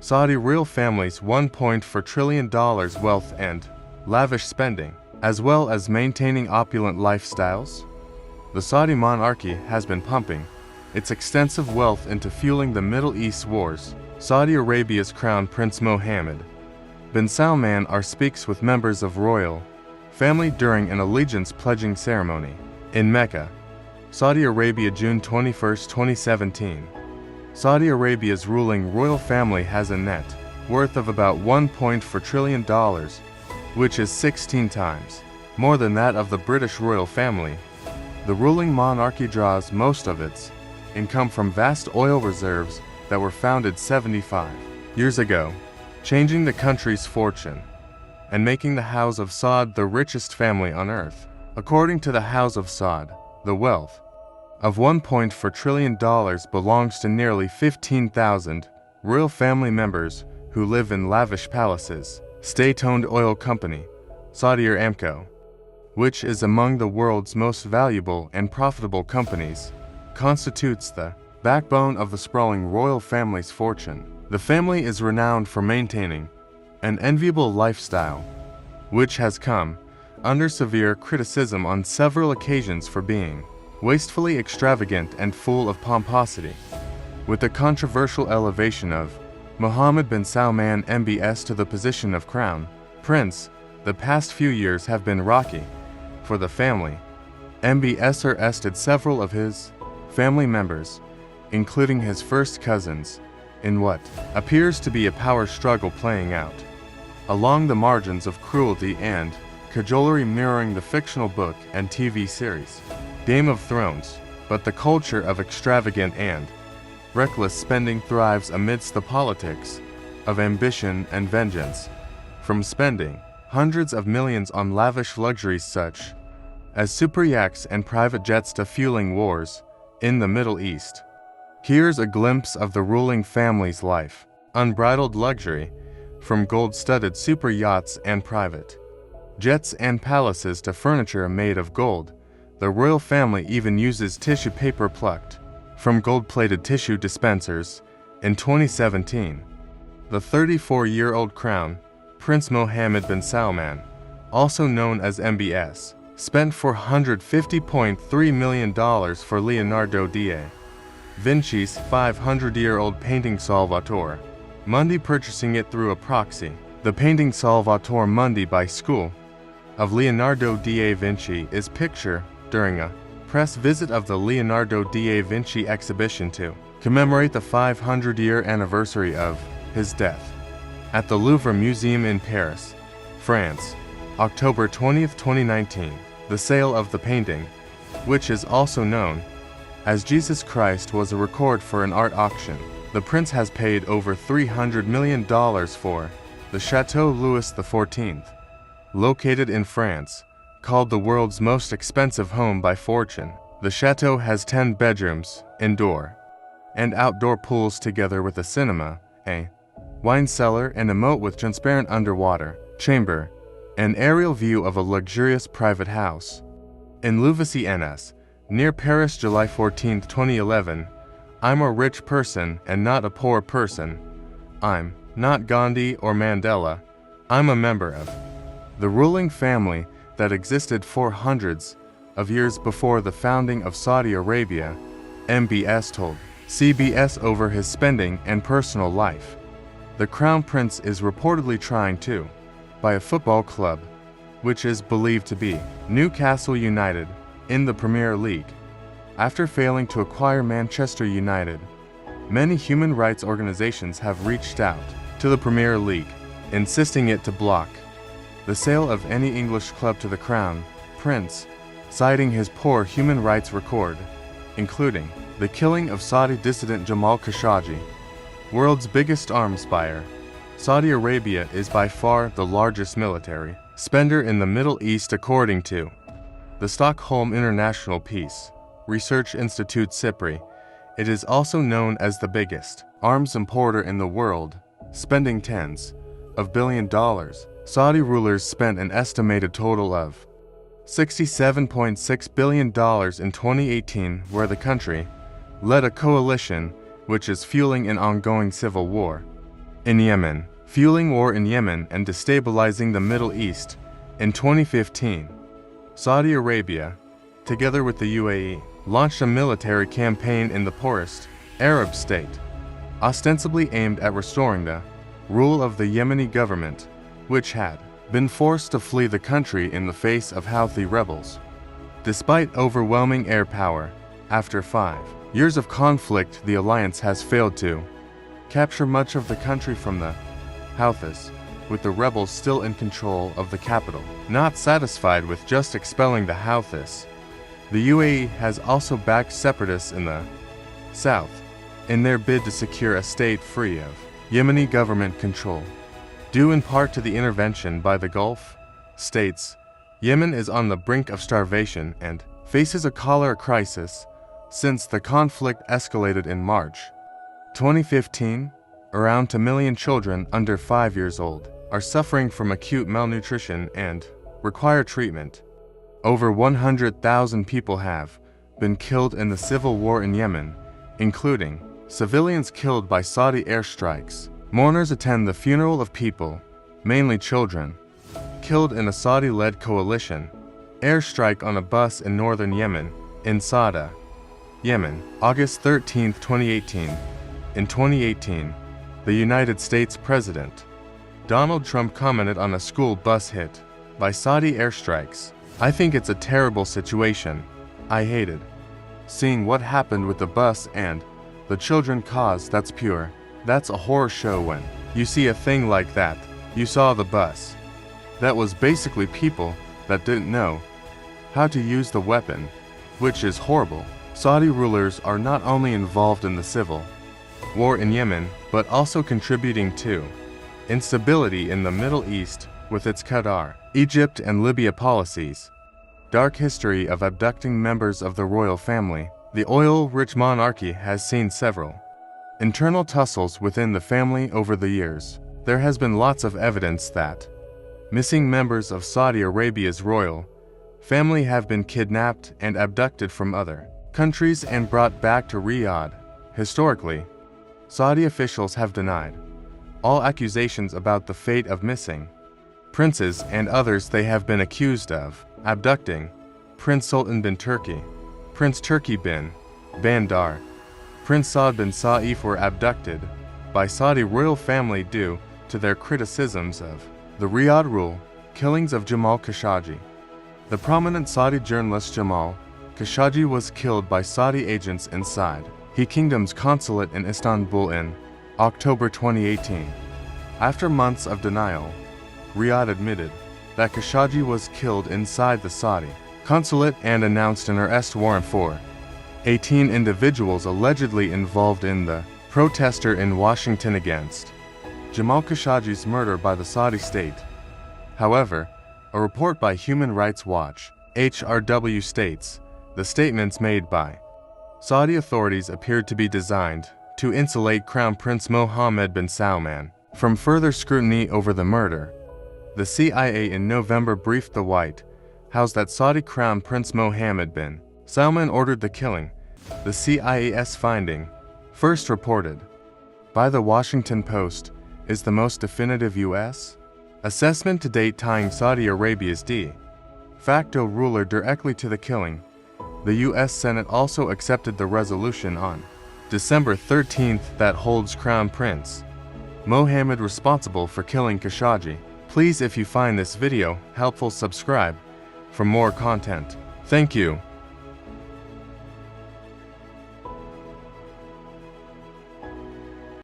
Saudi royal family's $1.4 trillion wealth and lavish spending, as well as maintaining opulent lifestyles. The Saudi monarchy has been pumping its extensive wealth into fueling the Middle East wars. Saudi Arabia's Crown Prince Mohammed bin Salman speaks with members of royal family during an allegiance-pledging ceremony in Mecca, Saudi Arabia, June 21, 2017. Saudi Arabia's ruling royal family has a net worth of about $1.4 trillion, which is 16 times more than that of the British royal family. The ruling monarchy draws most of its income from vast oil reserves that were founded 75 years ago, changing the country's fortune and making the House of Saud the richest family on earth. According to the House of Saud, the wealth of $1.4 trillion belongs to nearly 15,000 royal family members who live in lavish palaces. State-owned oil company, Saudi Aramco, which is among the world's most valuable and profitable companies, constitutes the backbone of the sprawling royal family's fortune. The family is renowned for maintaining an enviable lifestyle, which has come under severe criticism on several occasions for being wastefully extravagant and full of pomposity. With the controversial elevation of Mohammed bin Salman MBS to the position of Crown Prince, the past few years have been rocky for the family. MBS arrested several of his family members, including his first cousins, in what appears to be a power struggle playing out along the margins of cruelty and cajolery, mirroring the fictional book and TV series Game of Thrones. But the culture of extravagant and reckless spending thrives amidst the politics of ambition and vengeance, from spending hundreds of millions on lavish luxuries such as super yachts and private jets to fueling wars in the Middle East. Here's a glimpse of the ruling family's life: unbridled luxury, from gold-studded super yachts and private jets and palaces to furniture made of gold. The royal family even uses tissue paper plucked from gold-plated tissue dispensers. In 2017, the 34-year-old Crown Prince Mohammed bin Salman, also known as MBS, spent $450.3 million for Leonardo da Vinci's 500-year-old painting Salvator Mundi, purchasing it through a proxy. The painting Salvator Mundi by School of Leonardo da Vinci is pictured during a press visit of the Leonardo da Vinci exhibition to commemorate the 500-year anniversary of his death at the Louvre Museum in Paris, France, October 20, 2019. The sale of the painting, which is also known as Jesus Christ, was a record for an art auction. The prince has paid over $300 million for the Chateau Louis XIV, located in France, called the world's most expensive home by Fortune. The chateau has 10 bedrooms, indoor and outdoor pools, together with a cinema, a wine cellar, and a moat with transparent underwater chamber, an aerial view of a luxurious private house in Louveciennes, near Paris, July 14, 2011. I'm a rich person and not a poor person. I'm not Gandhi or Mandela. I'm a member of the ruling family that existed for hundreds of years before the founding of Saudi Arabia, MBS told CBS over his spending and personal life. The Crown Prince is reportedly trying to buy a football club, which is believed to be Newcastle United, in the Premier League, after failing to acquire Manchester United. Many human rights organizations have reached out to the Premier League, insisting it to block the sale of any English club to the Crown Prince, citing his poor human rights record, including the killing of Saudi dissident Jamal Khashoggi. World's biggest arms buyer, Saudi Arabia is by far the largest military spender in the Middle East, according to the Stockholm International Peace Research Institute (SIPRI). It is also known as the biggest arms importer in the world, spending tens of billions of dollars. Saudi rulers spent an estimated total of $67.6 billion in 2018, where the country led a coalition which is fueling an ongoing civil war in Yemen, fueling war in Yemen and destabilizing the Middle East. In 2015, Saudi Arabia, together with the UAE, launched a military campaign in the poorest Arab state, ostensibly aimed at restoring the rule of the Yemeni government, which had been forced to flee the country in the face of Houthi rebels. Despite overwhelming air power, after 5 years of conflict, the alliance has failed to capture much of the country from the Houthis, with the rebels still in control of the capital. Not satisfied with just expelling the Houthis, the UAE has also backed separatists in the south in their bid to secure a state free of Yemeni government control. Due in part to the intervention by the Gulf states, Yemen is on the brink of starvation and faces a cholera crisis since the conflict escalated in March 2015. Around 2 million children under 5 years old are suffering from acute malnutrition and require treatment. Over 100,000 people have been killed in the civil war in Yemen, including civilians killed by Saudi airstrikes. Mourners attend the funeral of people, mainly children, killed in a Saudi-led coalition airstrike on a bus in northern Yemen, in Sada, Yemen, August 13, 2018. In 2018, the United States President Donald Trump commented on a school bus hit by Saudi airstrikes. "I think it's a terrible situation. I hated seeing what happened with the bus and the children cause that's pure. That's a horror show when you see a thing like that. You saw the bus. That was basically people that didn't know how to use the weapon, which is horrible." Saudi rulers are not only involved in the civil war in Yemen, but also contributing to instability in the Middle East with its Qatar, Egypt, and Libya policies. Dark history of abducting members of the royal family. The oil-rich monarchy has seen several internal tussles within the family over the years. There has been lots of evidence that missing members of Saudi Arabia's royal family have been kidnapped and abducted from other countries and brought back to Riyadh. Historically, Saudi officials have denied all accusations about the fate of missing princes and others they have been accused of abducting. Prince Sultan bin Turki, Prince Turki bin Bandar, Prince Saud bin Saif were abducted by Saudi royal family due to their criticisms of the Riyadh rule. Killings of Jamal Khashoggi. The prominent Saudi journalist Jamal Khashoggi was killed by Saudi agents inside the kingdom's consulate in Istanbul in October 2018. After months of denial, Riyadh admitted that Khashoggi was killed inside the Saudi consulate and announced an arrest warrant for 18 individuals allegedly involved in the protester in Washington against Jamal Khashoggi's murder by the Saudi state. However, a report by Human Rights Watch, HRW, states the statements made by Saudi authorities appeared to be designed to insulate Crown Prince Mohammed bin Salman from further scrutiny over the murder. The CIA in November briefed the White House that Saudi Crown Prince Mohammed bin Salman ordered the killing. The CIA's finding, first reported by the Washington Post, is the most definitive U.S. assessment to date tying Saudi Arabia's de facto ruler directly to the killing. The U.S. Senate also accepted the resolution on December 13th that holds Crown Prince Mohammed responsible for killing Khashoggi. Please, if you find this video helpful, subscribe for more content. Thank you.